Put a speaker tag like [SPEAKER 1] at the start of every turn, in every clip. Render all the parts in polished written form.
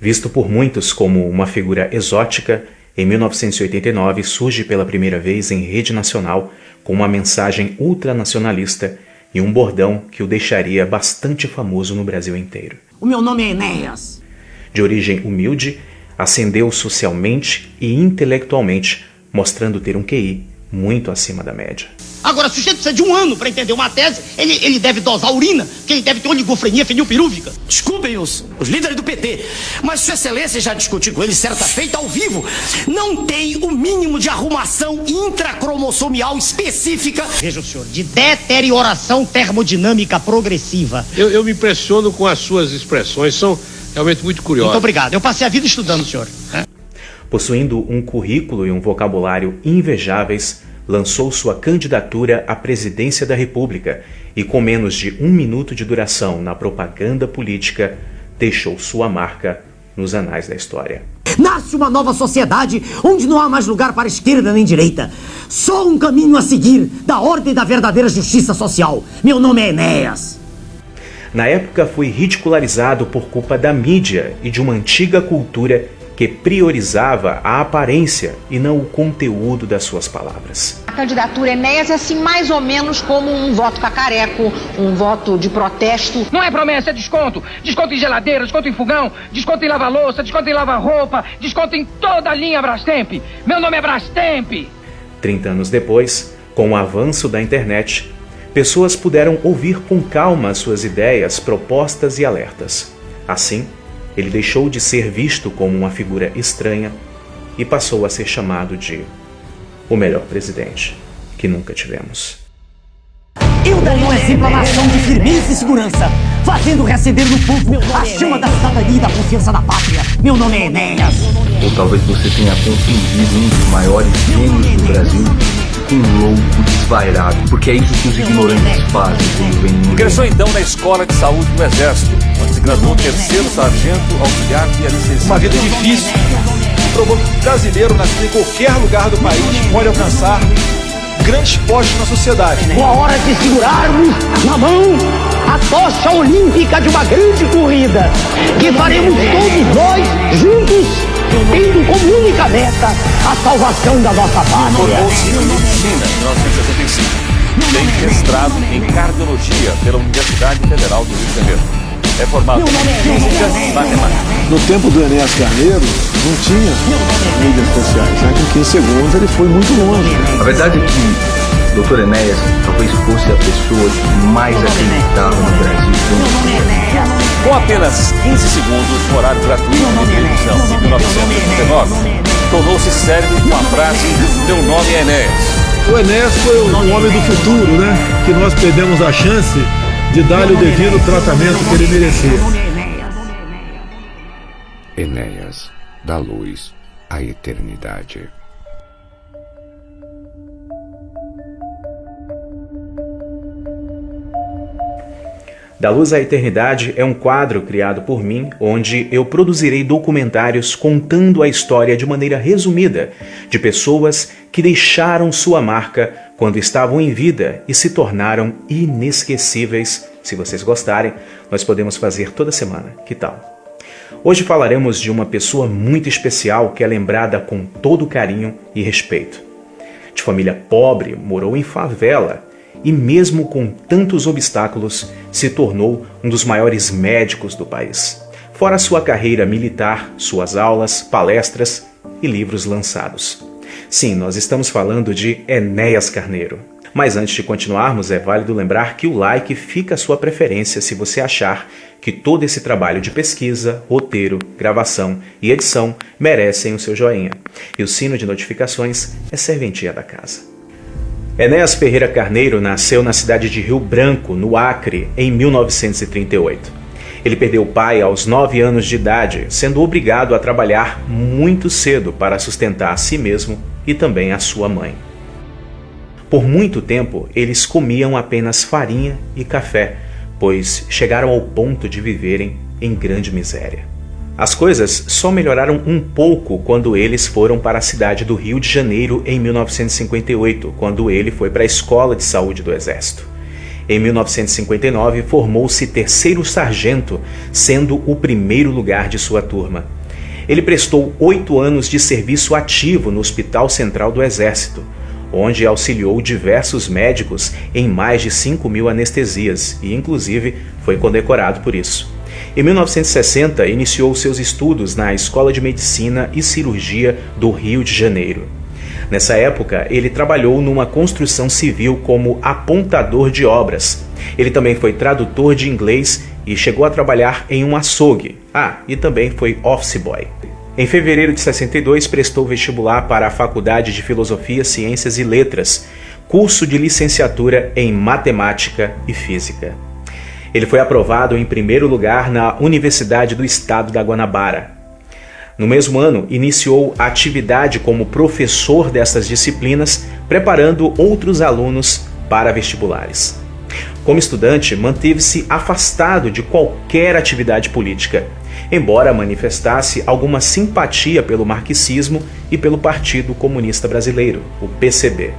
[SPEAKER 1] Visto por muitos como uma figura exótica, em 1989 surge pela primeira vez em rede nacional com uma mensagem ultranacionalista e um bordão que o deixaria bastante famoso no Brasil inteiro.
[SPEAKER 2] O meu nome é Enéas.
[SPEAKER 1] De origem humilde, ascendeu socialmente e intelectualmente, mostrando ter um QI muito acima da média.
[SPEAKER 2] Agora, se o sujeito precisa de 1 ano para entender uma tese, ele deve dosar urina, que ele deve ter oligofrenia fenilpirúvica. Desculpem os líderes do PT, mas Sua Excelência já discutiu com ele certa feita ao vivo. Não tem o mínimo de arrumação intracromossomial específica. Veja o senhor, de deterioração termodinâmica progressiva.
[SPEAKER 3] Eu me impressiono com as suas expressões, são realmente muito curiosas.
[SPEAKER 2] Muito obrigado, eu passei a vida estudando, senhor.
[SPEAKER 1] Possuindo um currículo e um vocabulário invejáveis, lançou sua candidatura à presidência da República e, com menos de 1 minuto de duração na propaganda política, deixou sua marca nos anais da história.
[SPEAKER 2] Nasce uma nova sociedade onde não há mais lugar para esquerda nem direita. Só um caminho a seguir da ordem da verdadeira justiça social. Meu nome é Enéas.
[SPEAKER 1] Na época foi ridicularizado por culpa da mídia e de uma antiga cultura que priorizava a aparência e não o conteúdo das suas palavras.
[SPEAKER 4] A candidatura Enéas é assim mais ou menos como um voto cacareco, um voto de protesto.
[SPEAKER 5] Não é promessa, é desconto. Desconto em geladeira, desconto em fogão, desconto em lava-louça, desconto em lava-roupa, desconto em toda a linha Brastemp. Meu nome é Brastemp.
[SPEAKER 1] 30 anos depois, com o avanço da internet, pessoas puderam ouvir com calma suas ideias, propostas e alertas. Assim, ele deixou de ser visto como uma figura estranha e passou a ser chamado de o melhor presidente que nunca tivemos.
[SPEAKER 2] Eu darei um exemplo à nação de firmeza e segurança, fazendo reacender no povo a chama da cidadania e da confiança na pátria. Meu nome é Enéas.
[SPEAKER 6] Ou talvez você tenha confundido um dos maiores gênios do Brasil com um louco desvairado, porque é isso que os ignorantes fazem quando vêm no...
[SPEAKER 7] Ingressou então na Escola de Saúde do Exército, onde se graduou 3º sargento, auxiliar e licenciado.
[SPEAKER 8] Uma vida difícil, provou que o brasileiro nascido em qualquer lugar do país pode alcançar grandes postos na sociedade.
[SPEAKER 2] Com a hora de segurarmos na mão a tocha olímpica de uma grande corrida, que faremos todos nós juntos, tendo como única meta a salvação da nossa pátria.
[SPEAKER 7] Formou-se em medicina em 1975. Tem mestrado em cardiologia pela Universidade Federal do Rio de Janeiro. É formado em física e matemática.
[SPEAKER 9] No tempo do Enéas Carneiro, não tinha mídias sociais, né? Com 15 segundos ele foi muito longe.
[SPEAKER 6] A verdade é que o Dr. Enéas talvez fosse a pessoa que mais acreditava no Brasil.
[SPEAKER 7] Com apenas 15 segundos no horário gratuito de televisão em 1989, tornou-se célebre com a frase "Meu nome é Enéas".
[SPEAKER 9] O Enéas foi um homem do futuro, né? Que nós perdemos a chance de dar-lhe o devido tratamento que ele merecia.
[SPEAKER 10] Enéas, da luz à eternidade.
[SPEAKER 1] Da Luz à Eternidade é um quadro criado por mim, onde eu produzirei documentários contando a história de maneira resumida de pessoas que deixaram sua marca quando estavam em vida e se tornaram inesquecíveis. Se vocês gostarem, nós podemos fazer toda semana. Que tal? Hoje falaremos de uma pessoa muito especial que é lembrada com todo carinho e respeito. De família pobre, morou em favela e mesmo com tantos obstáculos, se tornou um dos maiores médicos do país. Fora sua carreira militar, suas aulas, palestras e livros lançados. Sim, nós estamos falando de Enéas Carneiro. Mas antes de continuarmos, é válido lembrar que o like fica à sua preferência se você achar que todo esse trabalho de pesquisa, roteiro, gravação e edição merecem o seu joinha. E o sino de notificações é serventia da casa. Enéas Ferreira Carneiro nasceu na cidade de Rio Branco, no Acre, em 1938. Ele perdeu o pai aos 9 anos de idade, sendo obrigado a trabalhar muito cedo para sustentar a si mesmo e também a sua mãe. Por muito tempo, eles comiam apenas farinha e café, pois chegaram ao ponto de viverem em grande miséria. As coisas só melhoraram um pouco quando eles foram para a cidade do Rio de Janeiro em 1958, quando ele foi para a Escola de Saúde do Exército. Em 1959, formou-se terceiro sargento, sendo o primeiro lugar de sua turma. Ele prestou 8 anos de serviço ativo no Hospital Central do Exército, onde auxiliou diversos médicos em mais de 5.000 anestesias e, inclusive, foi condecorado por isso. Em 1960, iniciou seus estudos na Escola de Medicina e Cirurgia do Rio de Janeiro. Nessa época, ele trabalhou numa construção civil como apontador de obras. Ele também foi tradutor de inglês e chegou a trabalhar em um açougue. E também foi office boy. Em fevereiro de 62, prestou vestibular para a Faculdade de Filosofia, Ciências e Letras, curso de licenciatura em Matemática e Física. Ele foi aprovado em primeiro lugar na Universidade do Estado da Guanabara. No mesmo ano, iniciou a atividade como professor dessas disciplinas, preparando outros alunos para vestibulares. Como estudante, manteve-se afastado de qualquer atividade política, embora manifestasse alguma simpatia pelo marxismo e pelo Partido Comunista Brasileiro, o PCB.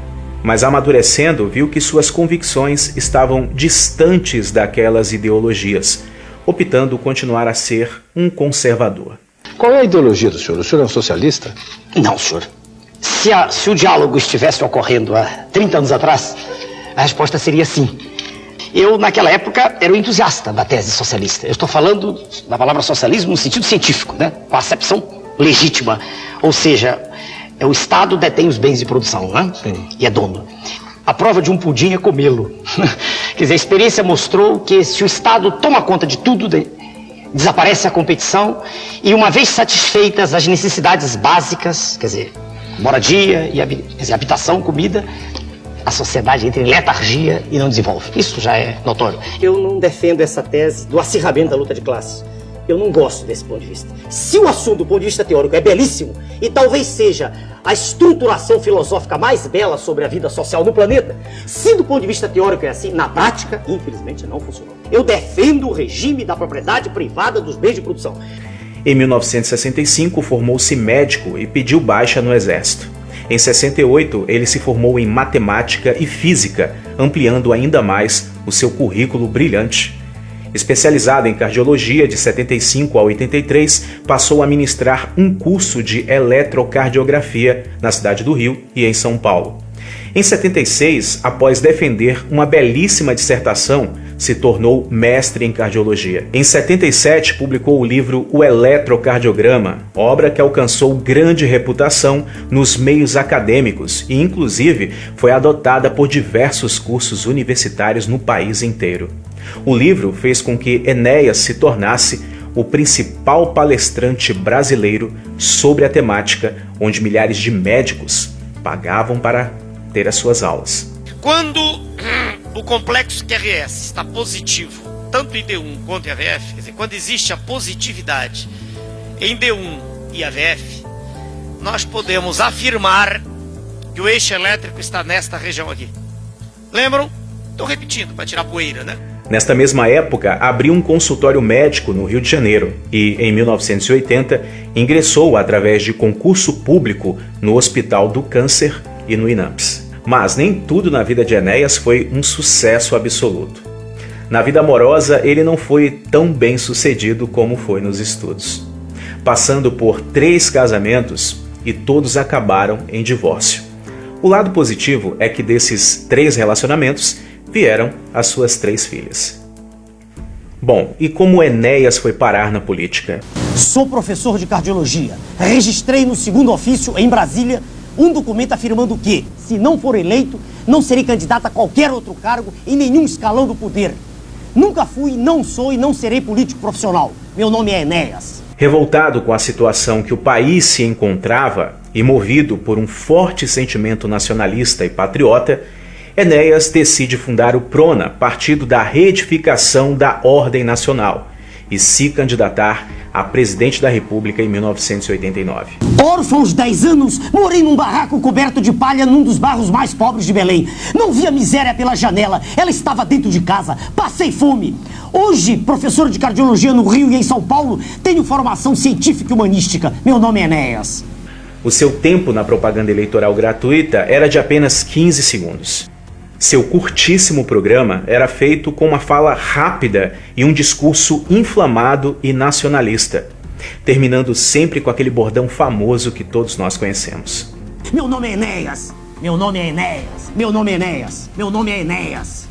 [SPEAKER 1] Mas amadurecendo, viu que suas convicções estavam distantes daquelas ideologias, optando continuar a ser um conservador.
[SPEAKER 11] Qual é a ideologia do senhor? O senhor é um socialista?
[SPEAKER 2] Não, senhor. Se o diálogo estivesse ocorrendo há 30 anos atrás, a resposta seria sim. Eu, naquela época, era um entusiasta da tese socialista. Eu estou falando da palavra socialismo no sentido científico, né? Com a acepção legítima. Ou seja, o Estado detém os bens de produção, né? Sim. E é dono. A prova de um pudim é comê-lo. Quer dizer, a experiência mostrou que se o Estado toma conta de tudo, desaparece a competição e, uma vez satisfeitas as necessidades básicas, quer dizer, moradia, habitação, comida, a sociedade entra em letargia e não desenvolve. Isso já é notório. Eu não defendo essa tese do acirramento da luta de classes. Eu não gosto desse ponto de vista. Se o assunto do ponto de vista teórico é belíssimo e talvez seja a estruturação filosófica mais bela sobre a vida social no planeta, se do ponto de vista teórico é assim, na prática, infelizmente não funcionou. Eu defendo o regime da propriedade privada dos bens de produção.
[SPEAKER 1] Em 1965, formou-se médico e pediu baixa no Exército. Em 68, ele se formou em Matemática e Física, ampliando ainda mais o seu currículo brilhante. Especializado em cardiologia de 75 a 83, passou a ministrar um curso de eletrocardiografia na cidade do Rio e em São Paulo. Em 76, após defender uma belíssima dissertação, se tornou mestre em cardiologia. Em 77, publicou o livro O Eletrocardiograma, obra que alcançou grande reputação nos meios acadêmicos e, inclusive, foi adotada por diversos cursos universitários no país inteiro. O livro fez com que Enéas se tornasse o principal palestrante brasileiro sobre a temática, onde milhares de médicos pagavam para ter as suas aulas.
[SPEAKER 2] Quando o complexo QRS está positivo, tanto em D1 quanto em AVF, quer dizer, quando existe a positividade em D1 e AVF, nós podemos afirmar que o eixo elétrico está nesta região aqui. Lembram? Estou repetindo para tirar poeira, né?
[SPEAKER 1] Nesta mesma época, abriu um consultório médico no Rio de Janeiro e, em 1980, ingressou através de concurso público no Hospital do Câncer e no INAMPS. Mas nem tudo na vida de Enéas foi um sucesso absoluto. Na vida amorosa, ele não foi tão bem sucedido como foi nos estudos, passando por 3 casamentos e todos acabaram em divórcio. O lado positivo é que desses 3 relacionamentos vieram as suas 3 filhas. Bom, e como Enéas foi parar na política?
[SPEAKER 2] Sou professor de cardiologia. Registrei no 2º ofício, em Brasília, um documento afirmando que, se não for eleito, não serei candidato a qualquer outro cargo em nenhum escalão do poder. Nunca fui, não sou e não serei político profissional. Meu nome é Enéas.
[SPEAKER 1] Revoltado com a situação que o país se encontrava e movido por um forte sentimento nacionalista e patriota, Enéas decide fundar o PRONA, Partido da Reedificação da Ordem Nacional, e se candidatar a presidente da República em 1989.
[SPEAKER 2] Órfão aos 10 anos, morei num barraco coberto de palha num dos bairros mais pobres de Belém. Não via miséria pela janela, ela estava dentro de casa. Passei fome. Hoje, professor de cardiologia no Rio e em São Paulo, tenho formação científica e humanística. Meu nome é Enéas.
[SPEAKER 1] O seu tempo na propaganda eleitoral gratuita era de apenas 15 segundos. Seu curtíssimo programa era feito com uma fala rápida e um discurso inflamado e nacionalista, terminando sempre com aquele bordão famoso que todos nós conhecemos.
[SPEAKER 2] Meu nome é Enéas, meu nome é Enéas, meu nome é Enéas, meu nome é Enéas.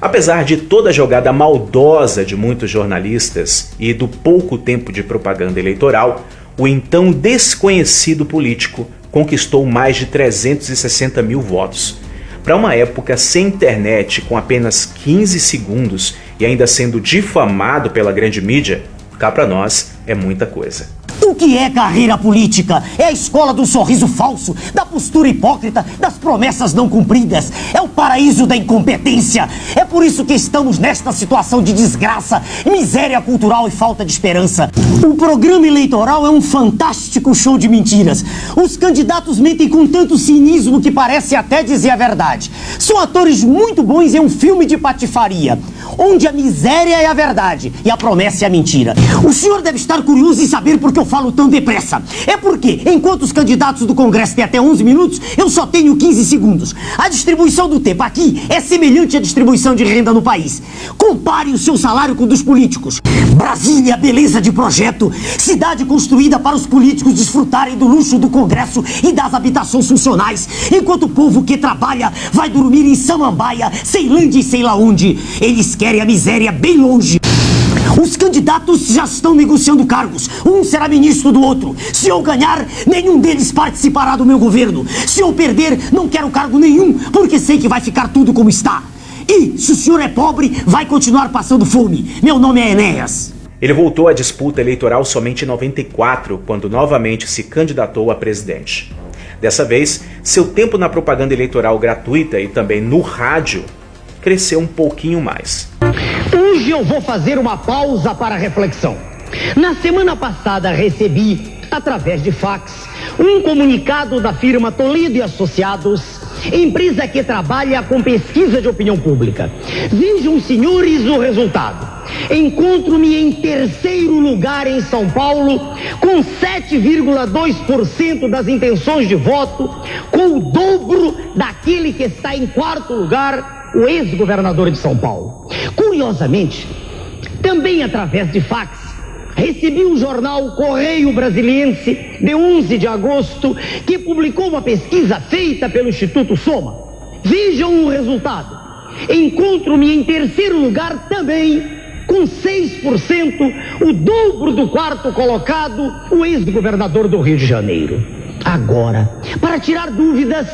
[SPEAKER 1] Apesar de toda a jogada maldosa de muitos jornalistas e do pouco tempo de propaganda eleitoral, o então desconhecido político conquistou mais de 360 mil votos. Para uma época sem internet, com apenas 15 segundos e ainda sendo difamado pela grande mídia, cá para nós é muita coisa.
[SPEAKER 2] O que é carreira política? É a escola do sorriso falso, da postura hipócrita, das promessas não cumpridas. É o paraíso da incompetência. É por isso que estamos nesta situação de desgraça, miséria cultural e falta de esperança. O programa eleitoral é um fantástico show de mentiras. Os candidatos mentem com tanto cinismo que parece até dizer a verdade. São atores muito bons em um filme de patifaria, onde a miséria é a verdade e a promessa é a mentira. O senhor deve estar curioso em saber por que eu falo tão depressa. É porque, enquanto os candidatos do Congresso têm até 11 minutos, eu só tenho 15 segundos. A distribuição do tempo aqui é semelhante à distribuição de renda no país. Compare o seu salário com o dos políticos. Brasília, beleza de projeto. Cidade construída para os políticos desfrutarem do luxo do Congresso e das habitações funcionais, enquanto o povo que trabalha vai dormir em Samambaia, Ceilândia e sei lá onde. Eles querem a miséria bem longe. Os candidatos já estão negociando cargos. Um será ministro do outro. Se eu ganhar, nenhum deles participará do meu governo. Se eu perder, não quero cargo nenhum, porque sei que vai ficar tudo como está. E, se o senhor é pobre, vai continuar passando fome. Meu nome é Enéas.
[SPEAKER 1] Ele voltou à disputa eleitoral somente em 94, quando novamente se candidatou a presidente. Dessa vez, seu tempo na propaganda eleitoral gratuita e também no rádio cresceu um pouquinho mais.
[SPEAKER 2] Hoje eu vou fazer uma pausa para reflexão. Na semana passada recebi, através de fax, um comunicado da firma Toledo e Associados, empresa que trabalha com pesquisa de opinião pública. Vejam, senhores, o resultado. Encontro-me em terceiro lugar em São Paulo, com 7,2% das intenções de voto, com o dobro daquele que está em quarto lugar, o ex-governador de São Paulo. Curiosamente, também através de fax, recebi o jornal Correio Brasiliense, de 11 de agosto, que publicou uma pesquisa feita pelo Instituto Soma. Vejam o resultado. Encontro-me em terceiro lugar também, com 6%, o dobro do quarto colocado, o ex-governador do Rio de Janeiro. Agora, para tirar dúvidas,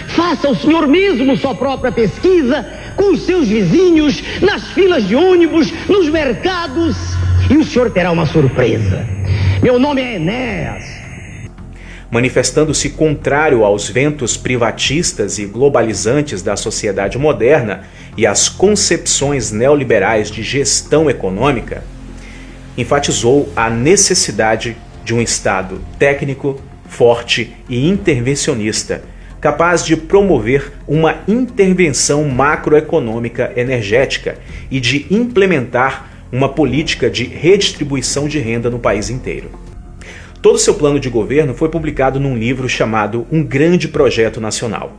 [SPEAKER 2] faça o senhor mesmo sua própria pesquisa com os seus vizinhos, nas filas de ônibus, nos mercados, e o senhor terá uma surpresa. Meu nome é Enéas.
[SPEAKER 1] Manifestando-se contrário aos ventos privatistas e globalizantes da sociedade moderna e às concepções neoliberais de gestão econômica, enfatizou a necessidade de um Estado técnico, forte e intervencionista, capaz de promover uma intervenção macroeconômica energética e de implementar uma política de redistribuição de renda no país inteiro. Todo seu plano de governo foi publicado num livro chamado Um Grande Projeto Nacional.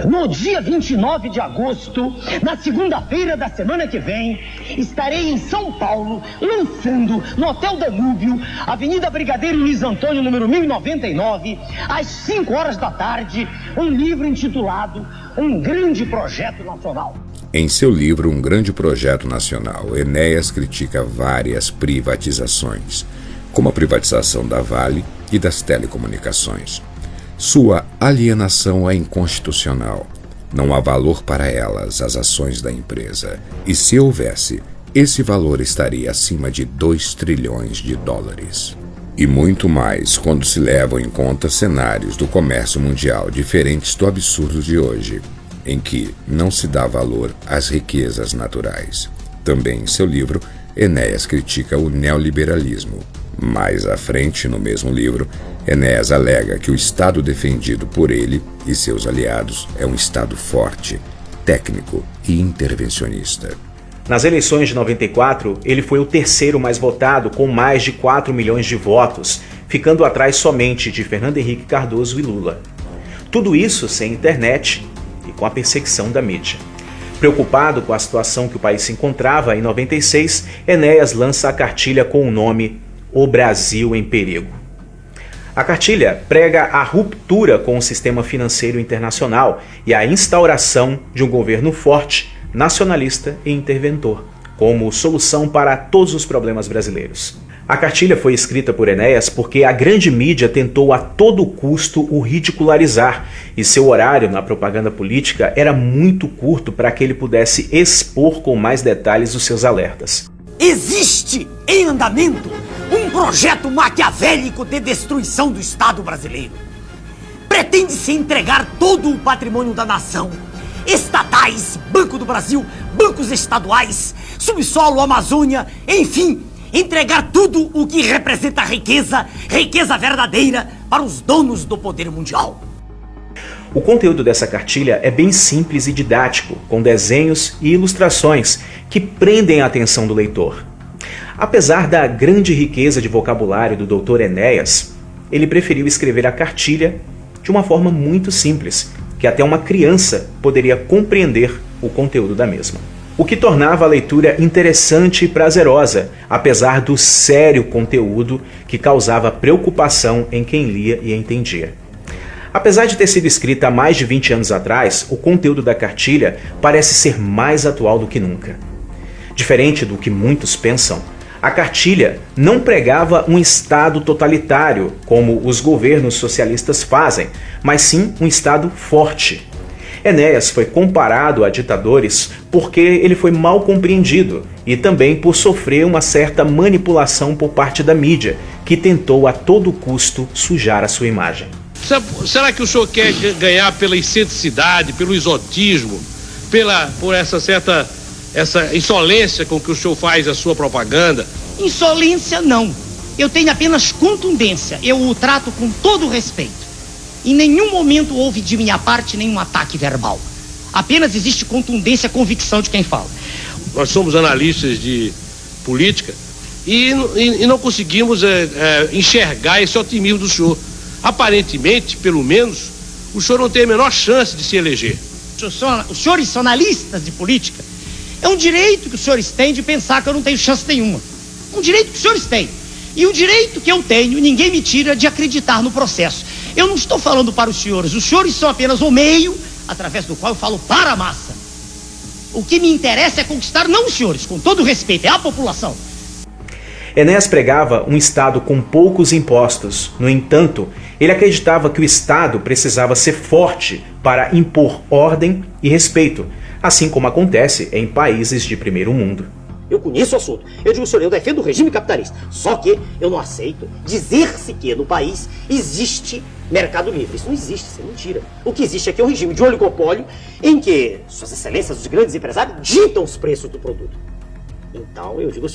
[SPEAKER 2] No dia 29 de agosto, na segunda-feira da semana que vem, estarei em São Paulo, lançando no Hotel Danúbio, Avenida Brigadeiro Luiz Antônio, número 1099, às 5 horas da tarde, um livro intitulado Um Grande Projeto Nacional.
[SPEAKER 10] Em seu livro Um Grande Projeto Nacional, Enéas critica várias privatizações, como a privatização da Vale e das telecomunicações. Sua alienação é inconstitucional. Não há valor para elas, as ações da empresa. E se houvesse, esse valor estaria acima de 2 trilhões de dólares. E muito mais quando se levam em conta cenários do comércio mundial diferentes do absurdo de hoje, em que não se dá valor às riquezas naturais. Também em seu livro, Enéas critica o neoliberalismo. Mais à frente, no mesmo livro, Enéas alega que o Estado defendido por ele e seus aliados é um Estado forte, técnico e intervencionista.
[SPEAKER 1] Nas eleições de 94, ele foi o terceiro mais votado, com mais de 4 milhões de votos, ficando atrás somente de Fernando Henrique Cardoso e Lula. Tudo isso sem internet e com a perseguição da mídia. Preocupado com a situação que o país se encontrava, em 96, Enéas lança a cartilha com o nome O Brasil em Perigo. A cartilha prega a ruptura com o sistema financeiro internacional e a instauração de um governo forte, nacionalista e interventor, como solução para todos os problemas brasileiros. A cartilha foi escrita por Enéas porque a grande mídia tentou a todo custo o ridicularizar e seu horário na propaganda política era muito curto para que ele pudesse expor com mais detalhes os seus alertas.
[SPEAKER 2] Existe em andamento um projeto maquiavélico de destruição do Estado brasileiro. Pretende-se entregar todo o patrimônio da nação, estatais, Banco do Brasil, bancos estaduais, subsolo, Amazônia, enfim, entregar tudo o que representa riqueza verdadeira para os donos do poder mundial.
[SPEAKER 1] O conteúdo dessa cartilha é bem simples e didático, com desenhos e ilustrações que prendem a atenção do leitor. Apesar da grande riqueza de vocabulário do Dr. Enéas, ele preferiu escrever a cartilha de uma forma muito simples, que até uma criança poderia compreender o conteúdo da mesma. O que tornava a leitura interessante e prazerosa, apesar do sério conteúdo que causava preocupação em quem lia e entendia. Apesar de ter sido escrita há mais de 20 anos atrás, o conteúdo da cartilha parece ser mais atual do que nunca. Diferente do que muitos pensam, a cartilha não pregava um Estado totalitário, como os governos socialistas fazem, mas sim um Estado forte. Enéas foi comparado a ditadores porque ele foi mal compreendido e também por sofrer uma certa manipulação por parte da mídia, que tentou a todo custo sujar a sua imagem.
[SPEAKER 3] Será que o senhor quer ganhar pela excentricidade, pelo exotismo, por essa insolência com que o senhor faz a sua propaganda?
[SPEAKER 2] Insolência não. Eu tenho apenas contundência. Eu o trato com todo respeito. Em nenhum momento houve de minha parte nenhum ataque verbal. Apenas existe contundência, convicção de quem fala.
[SPEAKER 3] Nós somos analistas de política e não conseguimos enxergar esse otimismo do senhor. Aparentemente, pelo menos, o senhor não tem a menor chance de se eleger.
[SPEAKER 2] Os senhores são analistas de política. É um direito que os senhores têm de pensar que eu não tenho chance nenhuma. Um direito que os senhores têm. E o direito que eu tenho, ninguém me tira de acreditar no processo. Eu não estou falando para os senhores são apenas o meio através do qual eu falo para a massa. O que me interessa é conquistar não os senhores, com todo respeito, é a população.
[SPEAKER 1] Enéas pregava um Estado com poucos impostos. No entanto, ele acreditava que o Estado precisava ser forte para impor ordem e respeito, assim como acontece em países de primeiro mundo.
[SPEAKER 2] Eu conheço o assunto. Eu digo, senhor, eu defendo o regime capitalista. Só que eu não aceito dizer-se que no país existe mercado livre. Isso não existe, isso é mentira. O que existe aqui é um regime de oligopólio em que suas excelências, os grandes empresários, ditam os preços do produto. Então, eu digo, o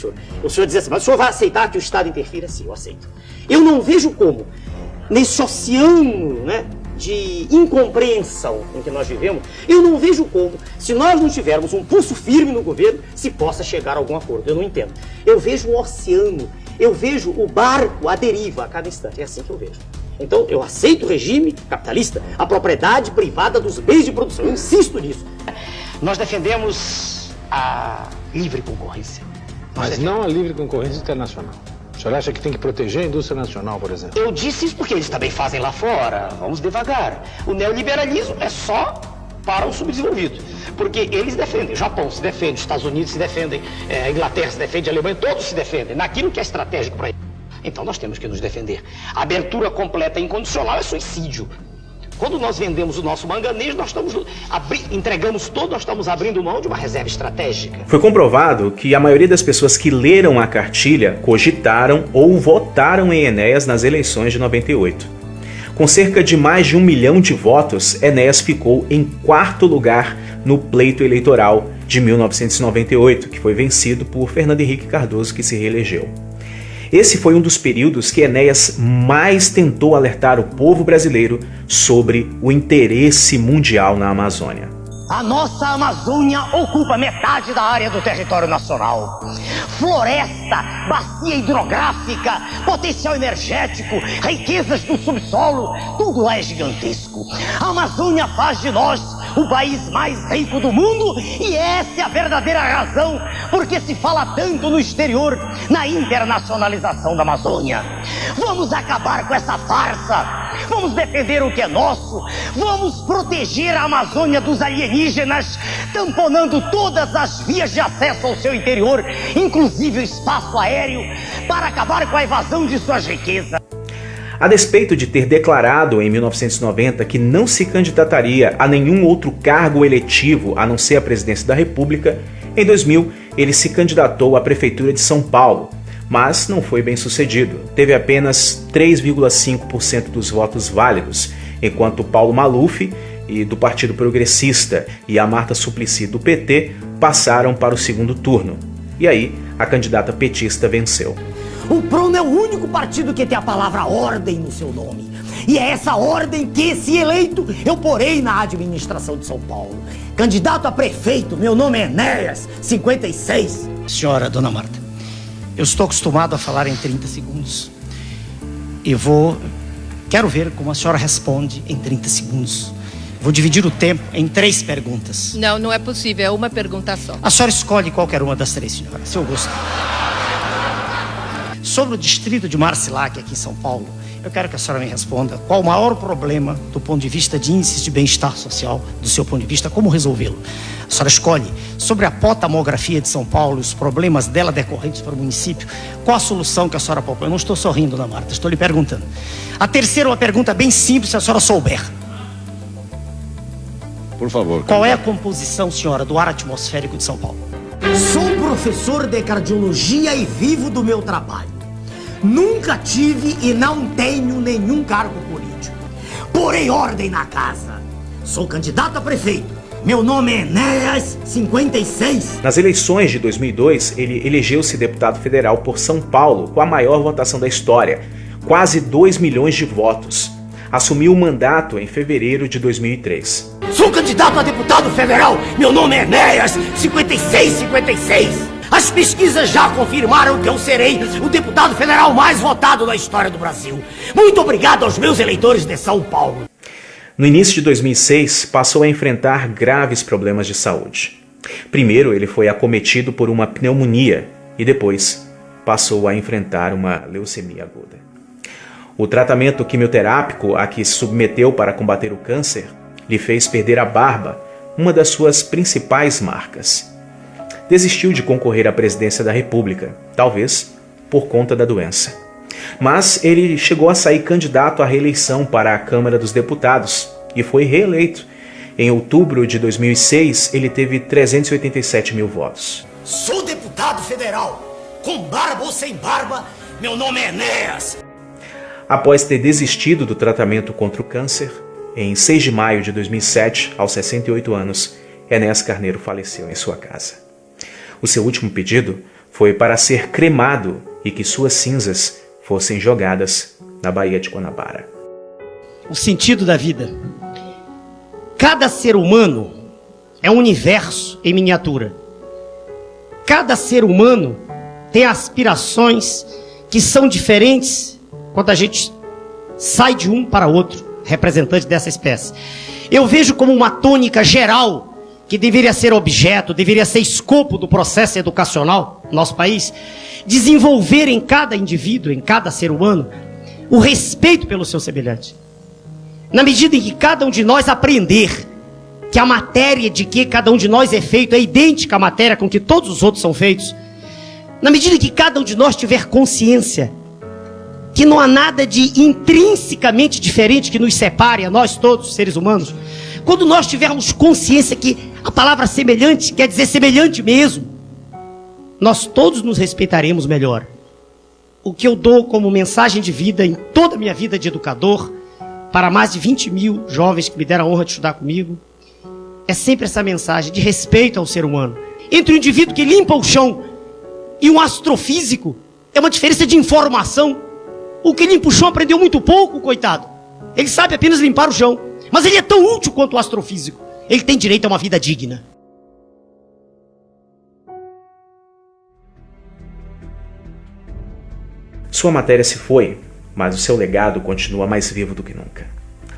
[SPEAKER 2] senhor diz assim, mas o senhor vai aceitar que o Estado interfira? Sim, eu aceito. Eu não vejo como, nesse oceano, de incompreensão em que nós vivemos, eu não vejo como, se nós não tivermos um pulso firme no governo, se possa chegar a algum acordo. Eu não entendo. Eu vejo um oceano, eu vejo o barco à deriva a cada instante. É assim que eu vejo. Então, eu aceito o regime capitalista, a propriedade privada dos bens de produção. Eu insisto nisso. Nós defendemos a livre concorrência.
[SPEAKER 11] Mas não a livre concorrência internacional. O senhor acha que tem que proteger a indústria nacional, por exemplo?
[SPEAKER 2] Eu disse isso porque eles também fazem lá fora. Vamos devagar. O neoliberalismo é só para o subdesenvolvido. Porque eles defendem. O Japão se defende, os Estados Unidos se defendem, a Inglaterra se defende, a Alemanha, todos se defendem naquilo que é estratégico para eles. Então nós temos que nos defender. A abertura completa e incondicional é suicídio. Quando nós vendemos o nosso manganês, nós entregamos todo, nós estamos abrindo mão de uma reserva estratégica.
[SPEAKER 1] Foi comprovado que a maioria das pessoas que leram a cartilha cogitaram ou votaram em Enéas nas eleições de 98. Com cerca de mais de 1 milhão de votos, Enéas ficou em 4º lugar no pleito eleitoral de 1998, que foi vencido por Fernando Henrique Cardoso, que se reelegeu. Esse foi um dos períodos que Enéas mais tentou alertar o povo brasileiro sobre o interesse mundial na Amazônia.
[SPEAKER 2] A nossa Amazônia ocupa metade da área do território nacional. Floresta, bacia hidrográfica, potencial energético, riquezas do subsolo, tudo lá é gigantesco. A Amazônia faz de nós o país mais rico do mundo, e essa é a verdadeira razão porque se fala tanto no exterior na internacionalização da Amazônia. Vamos acabar com essa farsa, vamos defender o que é nosso, vamos proteger a Amazônia dos alienígenas, tamponando todas as vias de acesso ao seu interior, inclusive o espaço aéreo, para acabar com a evasão de suas riquezas.
[SPEAKER 1] A despeito de ter declarado em 1990 que não se candidataria a nenhum outro cargo eletivo a não ser a presidência da República, em 2000 ele se candidatou à Prefeitura de São Paulo, mas não foi bem sucedido. Teve apenas 3,5% dos votos válidos, enquanto Paulo Maluf, do Partido Progressista, e a Marta Suplicy, do PT, passaram para o segundo turno. E aí, a candidata petista venceu.
[SPEAKER 2] O PRON é o único partido que tem a palavra ordem no seu nome. E é essa ordem que, se eleito, eu porei na administração de São Paulo. Candidato a prefeito, meu nome é Enéas, 56. Senhora, dona Marta, eu estou acostumado a falar em 30 segundos. Quero ver como a senhora responde em 30 segundos. Vou dividir o tempo em 3 perguntas.
[SPEAKER 12] Não, não é possível, é uma pergunta só.
[SPEAKER 2] A senhora escolhe qualquer uma das 3, senhora, se eu gostar. Sobre o distrito de Marcilac, aqui em São Paulo, eu quero que a senhora me responda qual o maior problema do ponto de vista de índices de bem-estar social, do seu ponto de vista, como resolvê-lo. A senhora escolhe sobre a potamografia de São Paulo e os problemas dela decorrentes para o município, qual a solução que a senhora propõe? Eu não estou sorrindo, dona Marta, estou lhe perguntando. A terceira é uma pergunta bem simples, se a senhora souber.
[SPEAKER 13] Por favor.
[SPEAKER 2] Qual é a composição, senhora, do ar atmosférico de São Paulo? Sou professor de cardiologia e vivo do meu trabalho. Nunca tive e não tenho nenhum cargo político. Porém ordem na casa. Sou candidato a prefeito. Meu nome é Enéas, 56.
[SPEAKER 1] Nas eleições de 2002, ele elegeu-se deputado federal por São Paulo com a maior votação da história, quase 2 milhões de votos. Assumiu o mandato em fevereiro de 2003.
[SPEAKER 2] Sou candidato a deputado federal. Meu nome é Enéas, 56. As pesquisas já confirmaram que eu serei o deputado federal mais votado na história do Brasil. Muito obrigado aos meus eleitores de São Paulo.
[SPEAKER 1] No início de 2006, passou a enfrentar graves problemas de saúde. Primeiro, ele foi acometido por uma pneumonia e depois passou a enfrentar uma leucemia aguda. O tratamento quimioterápico a que se submeteu para combater o câncer lhe fez perder a barba, uma das suas principais marcas. Desistiu de concorrer à presidência da República, talvez por conta da doença. Mas ele chegou a sair candidato à reeleição para a Câmara dos Deputados e foi reeleito. Em outubro de 2006, ele teve 387 mil votos.
[SPEAKER 2] Sou deputado federal, com barba ou sem barba, meu nome é Enéas.
[SPEAKER 1] Após ter desistido do tratamento contra o câncer, em 6 de maio de 2007, aos 68 anos, Enéas Carneiro faleceu em sua casa. O seu último pedido foi para ser cremado e que suas cinzas fossem jogadas na Baía de Guanabara.
[SPEAKER 2] O sentido da vida. Cada ser humano é um universo em miniatura. Cada ser humano tem aspirações que são diferentes quando a gente sai de um para outro, representante dessa espécie. Eu vejo como uma tônica geral que deveria ser objeto, deveria ser escopo do processo educacional no nosso país, desenvolver em cada indivíduo, em cada ser humano, o respeito pelo seu semelhante. Na medida em que cada um de nós aprender que a matéria de que cada um de nós é feito é idêntica à matéria com que todos os outros são feitos, na medida em que cada um de nós tiver consciência que não há nada de intrinsecamente diferente que nos separe a nós todos, seres humanos, quando nós tivermos consciência que a palavra semelhante quer dizer semelhante mesmo, nós todos nos respeitaremos melhor. O que eu dou como mensagem de vida em toda a minha vida de educador, para mais de 20 mil jovens que me deram a honra de estudar comigo, é sempre essa mensagem de respeito ao ser humano. Entre um indivíduo que limpa o chão e um astrofísico, é uma diferença de informação. O que limpa o chão aprendeu muito pouco, coitado. Ele sabe apenas limpar o chão. Mas ele é tão útil quanto o astrofísico. Ele tem direito a uma vida digna.
[SPEAKER 1] Sua matéria se foi, mas o seu legado continua mais vivo do que nunca.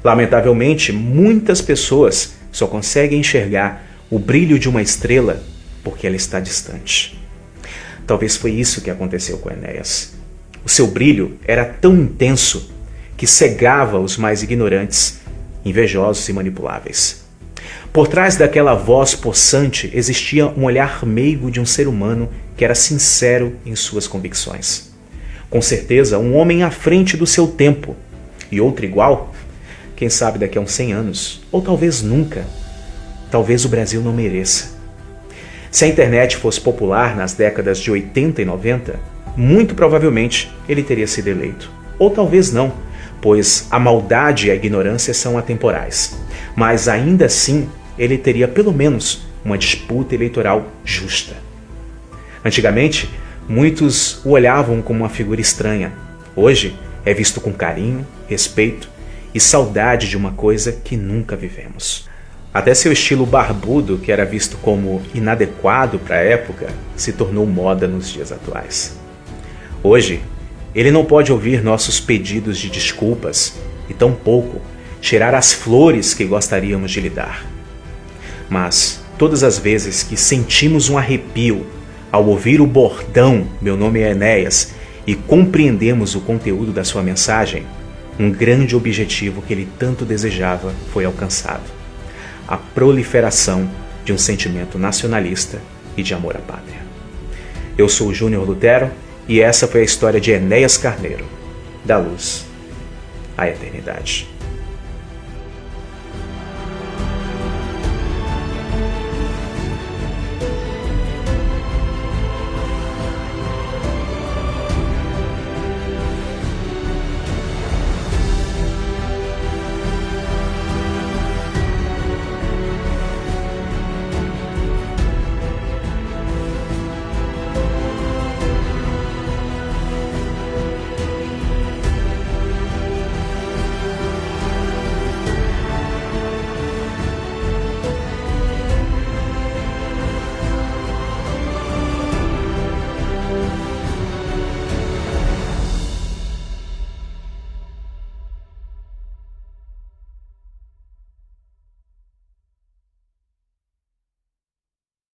[SPEAKER 1] Lamentavelmente, muitas pessoas só consegue enxergar o brilho de uma estrela porque ela está distante. Talvez foi isso que aconteceu com Enéas. O seu brilho era tão intenso que cegava os mais ignorantes, invejosos e manipuláveis. Por trás daquela voz possante existia um olhar meigo de um ser humano que era sincero em suas convicções. Com certeza, um homem à frente do seu tempo. E outro igual, quem sabe daqui a uns 100 anos, ou talvez nunca. Talvez o Brasil não mereça. Se a internet fosse popular nas décadas de 80 e 90, muito provavelmente ele teria sido eleito. Ou talvez não, pois a maldade e a ignorância são atemporais. Mas ainda assim, ele teria pelo menos uma disputa eleitoral justa. Antigamente, muitos o olhavam como uma figura estranha. Hoje, é visto com carinho, respeito e saudade de uma coisa que nunca vivemos. Até seu estilo barbudo, que era visto como inadequado para a época, se tornou moda nos dias atuais. Hoje, ele não pode ouvir nossos pedidos de desculpas e tampouco cheirar as flores que gostaríamos de lhe dar. Mas, todas as vezes que sentimos um arrepio ao ouvir o bordão "Meu nome é Enéas" e compreendemos o conteúdo da sua mensagem, um grande objetivo que ele tanto desejava foi alcançado: a proliferação de um sentimento nacionalista e de amor à pátria. Eu sou o Júnior Lutero e essa foi a história de Enéas Carneiro, da luz à eternidade.